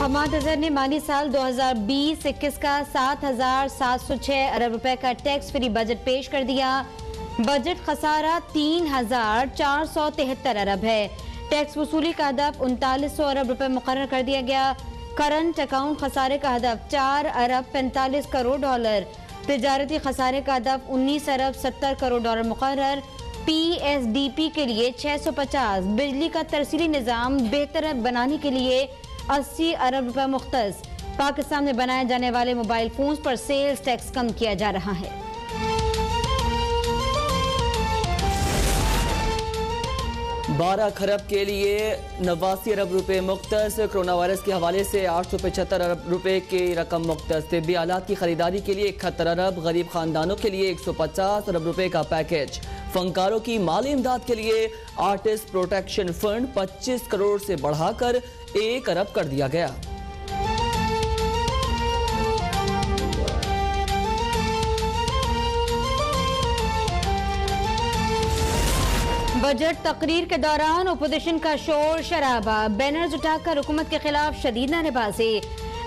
हमाद अजहर ने माली साल 2020-21 का 7,706 अरब रुपए का टैक्स फ्री बजट पेश कर दिया। बजट खसारा 3,473 अरब है। टैक्स वसूली का हदफ 3900 अरब रुपए मुकर्रर कर दिया गया। करंट अकाउंट खसारे का हदफ 4 अरब 45 करोड़ डॉलर। तिजारती खसारे का हदफ 19 अरब 70 करोड़ डॉलर मुकर्रर। PSDP के लिए 650, बिजली का तरसीली निज़ाम बेहतर बनाने के लिए 80 अरब रुपए मुख्तस। पाकिस्तान में बनाए जाने वाले मोबाइल फोन्स पर सेल्स टैक्स कम किया जा रहा है। बारह खरब के लिए 89 अरब रुपए मुख्तस। कोरोना वायरस के हवाले से 875 अरब रुपए की रकम मुख्तस। तिब्बी आलात की खरीदारी के लिए 71 अरब। गरीब खानदानों के लिए 150 अरब रुपए का पैकेज। फनकारों की माली इमदाद के लिए आर्टिस्ट प्रोटेक्शन फंड 25 करोड़ से बढ़ाकर 1 अरब कर दिया गया। बजट तकरीर के दौरान अपोजिशन का शोर शराबा। बैनर्स उठाकर हुकूमत के खिलाफ शदीद नारेबाजी।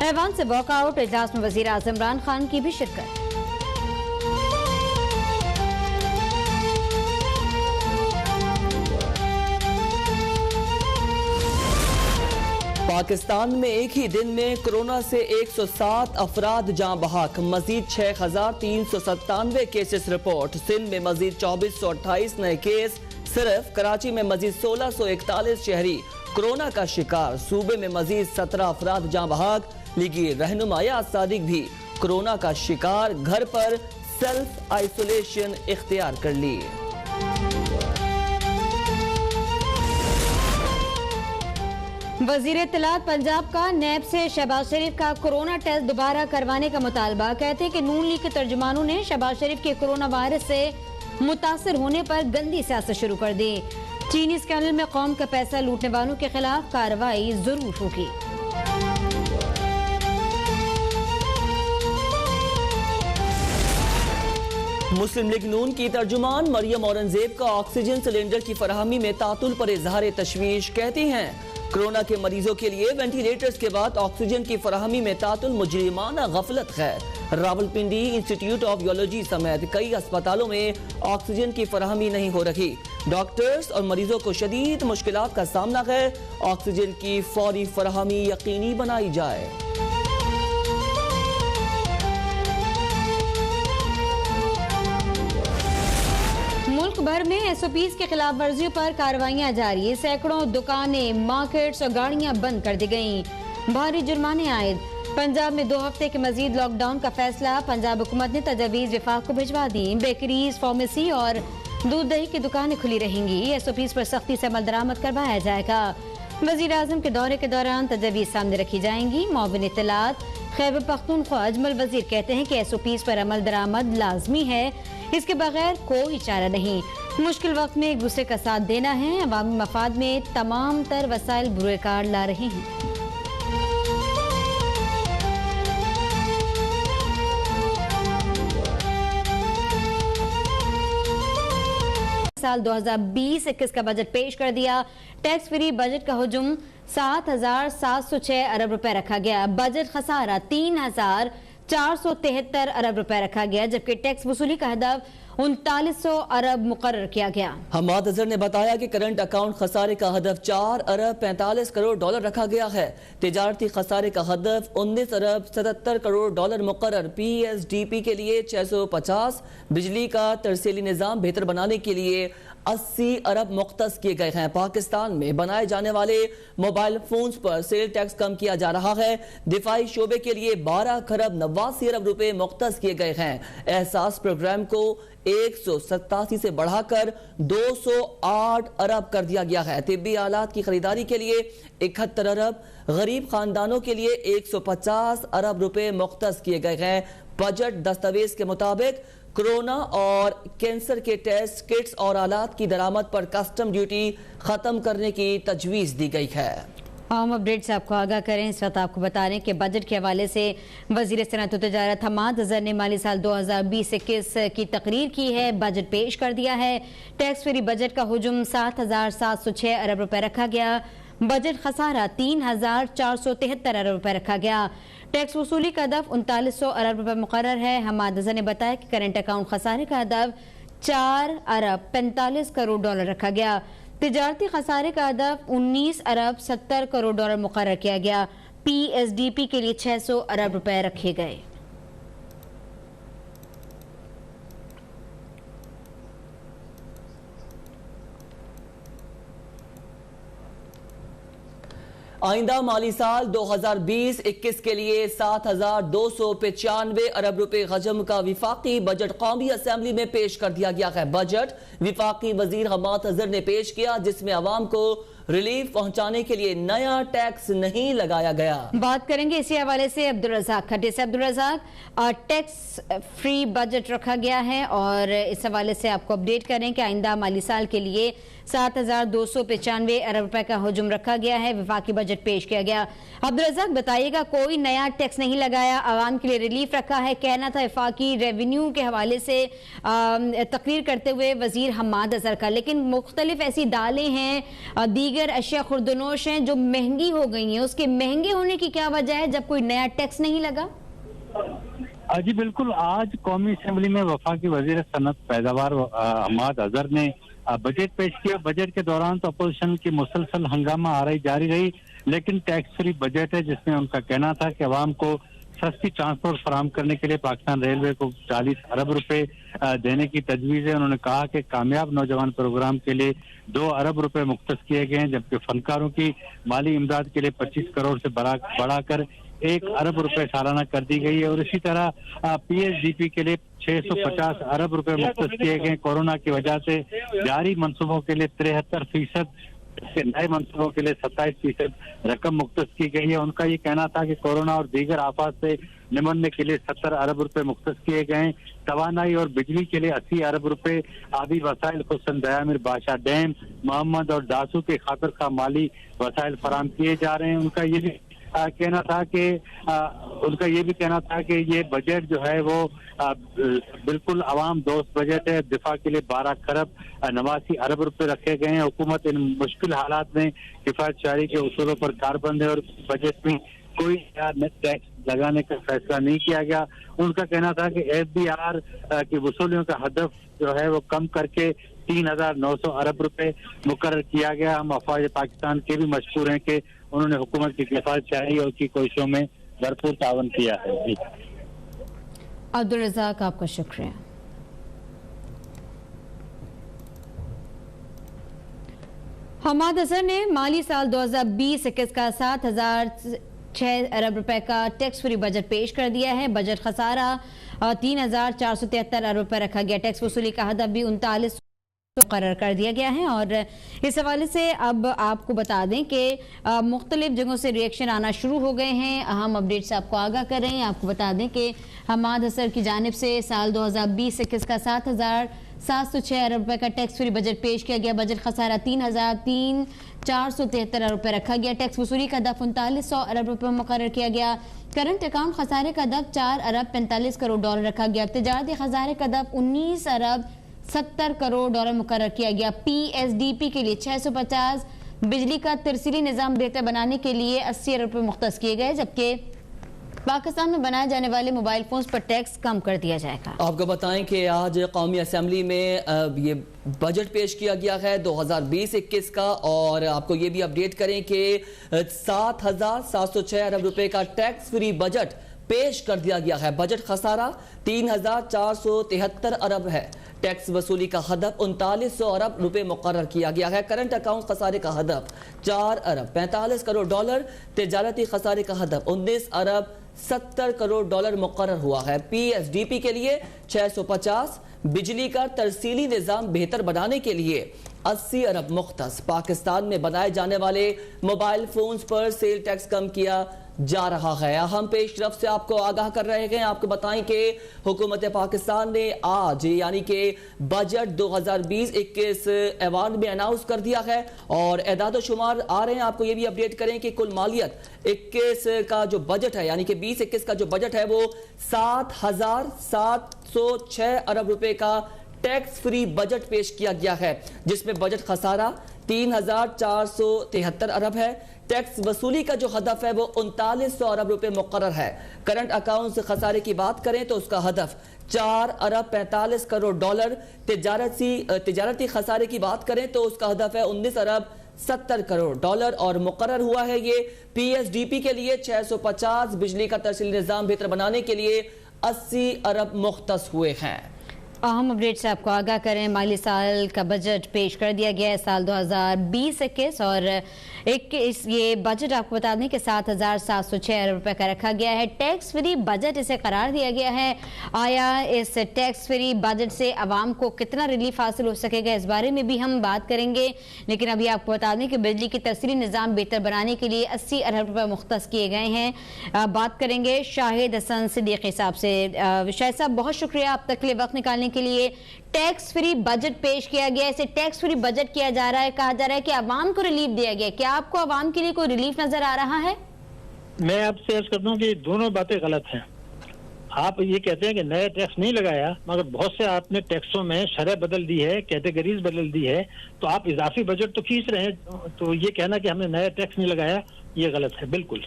ऐवान से वॉकआउट। इजलास में वजीर आज़म इमरान खान की भी शिरकत। पाकिस्तान में एक ही दिन में कोरोना से 107 अफराद जान बहक। मजीद 6,397 केसेस रिपोर्ट। सिंध में मजीद 2428 नए केस। सिर्फ कराची में मजीद 1641 शहरी कोरोना का शिकार। सूबे में मजीद 17 अफराद जान बहक। लीगी रहनुमा सादिक भी कोरोना का शिकार। घर पर सेल्फ आइसोलेशन इख्तियार कर ली। वजीर इत्तलात पंजाब का नैब से शहबाज शरीफ का कोरोना टेस्ट दोबारा करवाने का मुतालबा। कहते हैं कि नून लीग के तर्जुमानों ने शहबाज शरीफ के कोरोना वायरस से मुतासर होने पर गंदी सियासत शुरू कर दी। चीनी स्कैंडल में कौम का पैसा लूटने वालों के खिलाफ कार्रवाई जरूर होगी। मुस्लिम लीग नून की तर्जुमान मरियम औरंगजेब का ऑक्सीजन सिलेंडर की फराहमी में तातुल पर इजहार तशवीश। कहती हैं कोरोना के मरीजों के लिए वेंटिलेटर्स के बाद ऑक्सीजन की फराहमी में तातुल मुजरिमाना गफलत है। रावलपिंडी इंस्टीट्यूट ऑफ यूरोलॉजी समेत कई अस्पतालों में ऑक्सीजन की फराहमी नहीं हो रही। डॉक्टर्स और मरीजों को शदीद मुश्किलात का सामना है। ऑक्सीजन की फौरी फराहमी यकीनी बनाई जाए। मुल्क भर में SOPs के खिलाफ वर्जियों पर कार्रवाइयां जारी। सैकड़ों दुकानें, मार्केट्स और गाड़ियां बंद कर दी गईं। भारी जुर्माने आयद। पंजाब में 2 हफ्ते के मजीद लॉकडाउन का फैसला। पंजाब हुकूमत ने तजवीज़ विफाक को भिजवा दी। बेकरीज, फार्मेसी और दूध दही की दुकानें खुली रहेंगी। SOPs पर सख्ती से अमल दरामद करवाया जाएगा। वजीर आज़म के दौरे के दौरान तजवीज़ सामने रखी जाएंगी। मुआविन इत्तलात खैबर पख्तूनख्वा अजमल वजीर कहते हैं कि SOPs पर अमल दरामद लाजमी है। इसके बगैर कोई चारा नहीं। मुश्किल वक्त में एक दूसरे का साथ देना है। अवामी मफाद में तमाम तर वसाइल बुरेकार ला रहे हैं। साल 2020-21 का बजट पेश कर दिया। टैक्स फ्री बजट का हुजूम 7,706 अरब रुपए रखा गया। बजट खसारा 3,473 अरब रुपए रखा गया, जबकि टैक्स वसूली का हदफ 3900 अरब मुकर्रर किया गया। हमाद अजहर ने बताया कि करंट अकाउंट खसारे का हदफ 4 अरब 45 करोड़ डॉलर रखा गया है। तिजारती खसारे का हदफ 19 अरब 77 करोड़ डॉलर मुकर्रर। PSDP के लिए 650, बिजली का तरसीली निज़ाम बेहतर बनाने के लिए 80 अरब मुख्तस किए गए हैं। पाकिस्तान में बनाए जाने वाले मोबाइल फोन्स पर सेल टैक्स कम किया जा रहा है। दिफाई शोबे के लिए 12 खरब 89 अरब रुपए मुख्तस किए गए हैं। एहसास प्रोग्राम को 187 से बढ़ाकर 208 अरब कर दिया गया है। तिब्बी आलात की खरीदारी के लिए 71 अरब, गरीब खानदानों के लिए 150 अरब रुपए मुख्तस किए गए हैं। बजट दस्तावेज के मुताबिक कोरोना और कैंसर के टेस्ट किट्स और आलात की दरामद पर कस्टम ड्यूटी खत्म करने की तजवीज़ दी गई है। अहम अपडेट से आपको आगाह करें। इस वक्त आपको बता रहे हैं कि बजट के हवाले से वजीर सनअत व तिजारत हमाद अजहर ने माली साल 2020-21 की तकरीर की है, बजट पेश कर दिया है। टैक्स फ्री बजट का हुजूम 7,706 अरब रुपए रखा गया। बजट खसारा 3,473 अरब रुपए रखा गया। टैक्स वसूली का हदफ 3900 अरब रुपए मुकर्रर है। हमाद अजहर ने बताया कि करंट अकाउंट खसारे का हदफ 4 अरब 45 करोड़ डॉलर रखा गया। तिजारती खसारे का हदफ 19 अरब 70 करोड़ डॉलर मुकर्रर किया गया। PSDP के लिए 600 अरब रुपए रखे गए। आइंदा माली साल 2020-21 के लिए 7,295 अरब रुपए हजम का विफाकी बजट कौमी असेंबली में पेश कर दिया गया है। बजट विफाकी वजीर हमाद अजहर ने पेश किया, जिसमें आवाम को रिलीफ पहुंचाने के लिए नया टैक्स नहीं लगाया गया। बात करेंगे इसी हवाले से अब्दुल रज़ाक खट्टी से। Abdul Razzaq, tax free budget रखा गया है और इस हवाले से आपको अपडेट करें कि आइंदा माली साल के लिए 7,295 अरब रुपए का हुजूम रखा गया है। वफाकी बजट पेश किया गया। अब्दुल रज़ाक बताइएगा, कोई नया टैक्स नहीं लगाया, आवाम के लिए रिलीफ रखा है। कहना था वफाकी रेवेन्यू के हवाले से तकरीर करते हुए वजीर हमाद अजहर का, लेकिन मुख्तलिफ ऐसी दालें हैं, दीगर अशिया खुर्दनोश हैं जो महंगी हो गई हैं। उसके महंगे होने की क्या वजह है जब कोई नया टैक्स नहीं लगा? जी बिल्कुल, आज कौमी असेंबली में वफाकी वजीर सनत पैदावार हमाद अजहर ने बजट पेश किया। बजट के दौरान तो अपोजिशन की मुसलसल हंगामा आ रही जारी रही, लेकिन टैक्स फ्री बजट है जिसमें उनका कहना था कि अवाम को सस्ती ट्रांसपोर्ट फराहम करने के लिए पाकिस्तान रेलवे को 40 अरब रुपए देने की तजवीज़ है। उन्होंने कहा कि कामयाब नौजवान प्रोग्राम के लिए 2 अरब रुपए मुख्तस किए गए हैं, जबकि फनकारों की माली इमदाद के लिए 25 करोड़ से बढ़ाकर 1 अरब रुपए सालाना कर दी गई है। और इसी तरह PSDP के लिए 650 अरब रुपए मुख्तस किए गए। कोरोना की वजह से जारी मनसूबों के लिए 73%, नए मनसूबों के लिए 27% रकम मुख्तस की गई है। उनका ये कहना था कि कोरोना और दीगर आफात से निमटने के लिए 70 अरब रुपए मुख्तस किए गए। तवानाई और बिजली के लिए 80 अरब रुपए, आबी वसाइल खुसन दयामिर बादशाह डैम, मोहम्मद और दासू के खातिर का माली वसाइल फराम किए जा रहे हैं। उनका ये भी कहना था कि ये बजट जो है वो बिल्कुल आवाम दोस्त बजट है। दिफा के लिए 12 खरब 89 अरब रुपए रखे गए हैं। हुकूमत इन मुश्किल हालात में किफायत शारी के उसूलों पर कारबंद है और बजट में कोई टैक्स लगाने का फैसला नहीं किया गया। उनका कहना था कि FBR की वसूलियों का हदफ जो है वो कम करके 3,900 अरब रुपए मुकर्रर किया गया। हम अफवाज पाकिस्तान के भी मशहूर हैं कि उन्होंने हुकूमत की किफायत शारी और की कोशिशों में भरपूर तावन किया है। अब्दुल रज़ाक, आपका शुक्रिया। हमाद अजहर ने माली साल 2020-21 का 7,006 अरब रुपए का टैक्स फ्री बजट पेश कर दिया है। बजट खसारा 3,473 अरब रुपए रखा गया। टैक्स वसूली का हदफ भी 39 मुकर्रर कर दिया गया है। और इस हवाले से अब आपको बता दें कि मुख्तलिफ जगहों से रिएक्शन आना शुरू हो गए हैं। अहम अपडेट से आपको आगाह कर रहे हैं। आपको बता दें कि हमाद अजहर की जानिब से साल 2020-21 का 7,706 अरब रुपए का टैक्स फ्री बजट पेश किया गया। बजट खसारा 3,473 अरब रुपए रखा गया। टैक्स वसूली का हदफ 3900 अरब रुपए मुकर्रर किया गया। करंट अकाउंट खसारे का हदफ 4 अरब 45 करोड़ डॉलर रखा गया। तिजारती खसारे का हदफ 19 अरब 70 करोड़ डॉलर मुकर्रर किया गया। PSDP के लिए 650, बिजली का तरसीली निज़ाम बेहतर बनाने के लिए 80 अरब रुपए मुख्तस किए गए, जबकि पाकिस्तान में बनाए जाने वाले मोबाइल फोन्स पर टैक्स कम कर दिया जाएगा। आपको बताएं कि आज कौमी असेंबली में ये बजट पेश किया गया है 2020-21 का, और आपको ये भी अपडेट करें कि 7,706 अरब रुपए का टैक्स फ्री बजट पेश कर दिया गया है। बजट खसारा 3,473 अरब है। टैक्स वसूली का हदफ 3900 अरब रुपए मुकर्रर किया गया है। करंट अकाउंट खसारे का हदफ 4 अरब 45 करोड़ डॉलर। तिजारती खसारे का हदफ 19 अरब 70 करोड़ डॉलर मुकर्रर हुआ है। PSDP के लिए 650, बिजली का तरसीली निज़ाम बेहतर बनाने के लिए 80 अरब मुख्तस। पाकिस्तान में बनाए जाने वाले मोबाइल फोन्स पर सेल टैक्स कम किया जा रहा है। हम पेशरफ से आपको आगाह कर रहे हैं। आपको बताएं कि हुकूमत पाकिस्तान ने आज यानी कि बजट 2020-21 ऐवान में अनाउंस कर दिया है और एदाद शुमार आ रहे हैं। आपको ये भी अपडेट करें कि कुल मालियत 21 का जो बजट है यानी कि 20-21 का जो बजट है वो 7,706 अरब रुपए का टैक्स फ्री बजट पेश किया गया है, जिसमें बजट खसारा 3,473 ارب ہے۔ ٹیکس وصولی کا جو ہدف ہے وہ 3900 ارب روپے مقرر ہے۔ کرنٹ اکاؤنٹ سے خسارے کی بات کریں تو اس کا ہدف 4 ارب 45 کروڑ ڈالر۔ تجارتی خسارے کی بات کریں تو اس کا ہدف ہے 19 ارب 70 کروڑ ڈالر، اور مقرر ہوا ہے یہ پی ایس ڈی پی کے لیے 650، بجلی کا ترسیلی نظام بہتر بنانے کے لیے 80 ارب مختص ہوئے ہیں۔ اہم اپڈیٹ سے آپ کو آگاہ کریں، مالی سال کا بجٹ پیش کر دیا گیا ہے سال 2020-21، اور یہ بجٹ آپ کو بتا دیں کہ 7,706 ارب روپے کا رکھا گیا ہے۔ ٹیکس فری بجٹ اسے قرار دیا گیا ہے۔ آیا اس ٹیکس فری بجٹ سے عوام کو کتنا ریلیف حاصل ہو سکے گا، اس بارے میں بھی ہم بات کریں گے، لیکن ابھی آپ کو بتا دیں کہ بجلی کی ترسیلی نظام بہتر بنانے کے لیے 80 ارب روپے مختص کیے گئے ہیں۔ بات کریں گے شاہد حسن صدیقی صاحب سے۔ شاہد صاحب، بہت شکریہ آپ تک کے لیے وقت نکالنے کے لیے۔ ٹیکس فری بجٹ پیش کیا گیا ہے، اسے ٹیکس فری بجٹ کیا جا رہا ہے، کہا جا رہا ہے کہ عوام کو ریلیف دیا گیا، کیا آپ کو عوام کے لیے کوئی ریلیف نظر آ رہا ہے؟ میں آپ سے عرض کرتا ہوں کہ دونوں باتیں غلط ہیں۔ آپ یہ کہتے ہیں کہ نیا ٹیکس نہیں لگایا، مگر بہت سے آپ نے ٹیکسوں میں شرح بدل دی ہے، کیٹیگریز بدل دی ہے، تو آپ اضافی بجٹ تو کھینچ رہے ہیں، تو یہ کہنا کہ ہم نے نیا ٹیکس نہیں لگایا یہ غلط ہے بالکل۔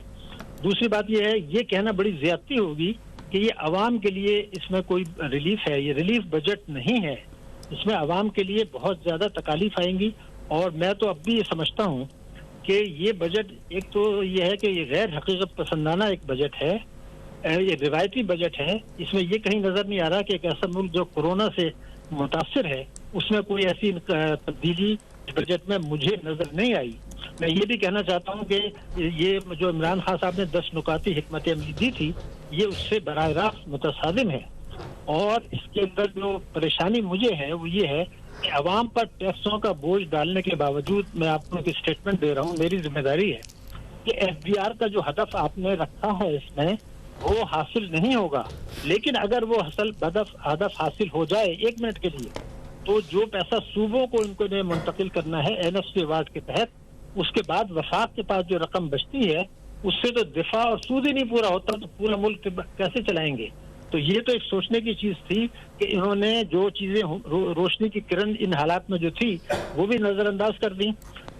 دوسری بات یہ ہے، یہ کہنا بڑی زیادتی ہوگی کہ یہ عوام کے لیے اس میں کوئی ریلیف ہے۔ یہ ریلیف بجٹ نہیں ہے، اس میں عوام کے لیے بہت زیادہ تکالیف آئیں گی، اور میں تو اب بھی یہ سمجھتا ہوں کہ یہ بجٹ ایک تو یہ ہے کہ یہ غیر حقیقت پسندانہ ایک بجٹ ہے، یہ روایتی بجٹ ہے۔ اس میں یہ کہیں نظر نہیں آ رہا کہ ایک ایسا ملک جو کورونا سے متاثر ہے اس میں کوئی ایسی تبدیلی بجٹ میں مجھے نظر نہیں آئی۔ میں یہ بھی کہنا چاہتا ہوں کہ یہ جو عمران خان صاحب نے 10 نکاتی حکمت عملی دی تھی، یہ اس سے براہ راست متصادم ہے، اور اس کے اندر جو پریشانی مجھے ہے وہ یہ ہے کہ عوام پر ٹیکسوں کا بوجھ ڈالنے کے باوجود میں آپ کو ایک اسٹیٹمنٹ دے رہا ہوں، میری ذمہ داری ہے کہ ایف بی آر کا جو ہدف آپ نے رکھا ہے اس میں وہ حاصل نہیں ہوگا، لیکن اگر وہ ہدف حاصل ہو جائے 1 منٹ کے لیے، تو جو پیسہ صوبوں کو ان کو منتقل کرنا ہے این ایف سی ایوارڈ کے تحت، اس کے بعد وفاق کے پاس جو رقم بچتی ہے اس سے تو دفاع اور سود ہی نہیں پورا ہوتا، تو پورا ملک کیسے چلائیں گے؟ تو یہ تو ایک سوچنے کی چیز تھی کہ انہوں نے جو چیزیں روشنی کی کرن ان حالات میں جو تھی وہ بھی نظر انداز کر دی،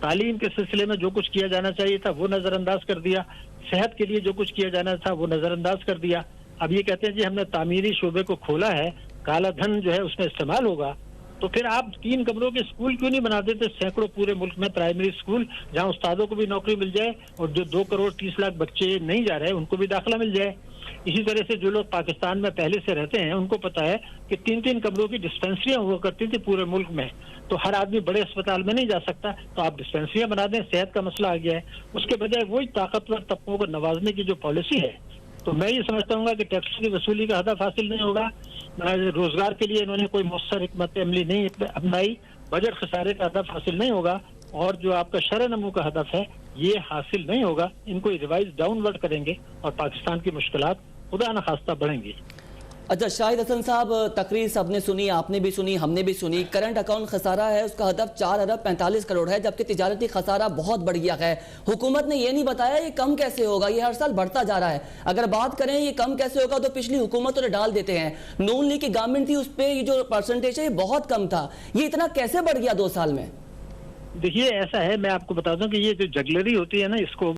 تعلیم کے سلسلے میں جو کچھ کیا جانا چاہیے تھا وہ نظر انداز کر دیا، صحت کے لیے جو کچھ کیا جانا تھا وہ نظر انداز کر دیا۔ اب یہ کہتے ہیں جی ہم نے تعمیری شعبے کو کھولا ہے، کالا دھن جو ہے اس میں استعمال ہوگا، تو پھر آپ 3 کمروں کے اسکول کیوں نہیں بنا دیتے سینکڑوں پورے ملک میں پرائمری اسکول، جہاں استادوں کو بھی نوکری مل جائے اور جو 2 کروڑ 30 لاکھ بچے نہیں جا رہے ان کو بھی داخلہ مل جائے۔ اسی طرح سے جو لوگ پاکستان میں پہلے سے رہتے ہیں ان کو پتا ہے کہ 3 کمروں کی ڈسپینسریاں ہوا کرتی تھی پورے ملک میں، تو ہر آدمی بڑے اسپتال میں نہیں جا سکتا، تو آپ ڈسپینسریاں بنا دیں، صحت کا مسئلہ آ گیا ہے۔ اس کے بجائے وہی طاقتور طبقوں کو نوازنے کی جو پالیسی ہے، تو میں یہ سمجھتا ہوں کہ ٹیکس کی وصولی کا ہدف حاصل نہیں ہوگا، روزگار کے لیے انہوں نے کوئی مؤثر حکمت عملی نہیں اپنائی، بجٹ خسارے کا ہدف حاصل نہیں ہوگا، اور جو آپ کا شرح نمو کا ہدف ہے یہ حاصل نہیں ہوگا۔ ان کو ریوائز ڈاؤن ورڈ کریں گے اور پاکستان کی مشکلات خدا نخواستہ بڑھیں گی۔ اچھا شاہد حسن صاحب، تقریر سب نے سنی، آپ نے بھی سنی، ہم نے بھی سنی۔ کرنٹ اکاؤنٹ خسارہ ہے، اس کا ہدف 4 ارب 45 کروڑ ہے، جبکہ تجارتی خسارہ بہت بڑھ گیا ہے۔ حکومت نے یہ نہیں بتایا یہ کم کیسے ہوگا، یہ ہر سال بڑھتا جا رہا ہے۔ اگر بات کریں یہ کم کیسے ہوگا تو پچھلی حکومتوں نے ڈال دیتے ہیں، نون لیگ کی گورنمنٹ تھی اس پہ یہ جو پرسنٹیج ہے یہ بہت کم تھا، یہ اتنا کیسے بڑھ گیا 2 سال میں؟ دیکھیے ایسا ہے، میں آپ کو بتا دوں کہ یہ جو جگلری ہوتی ہے نا، اس کو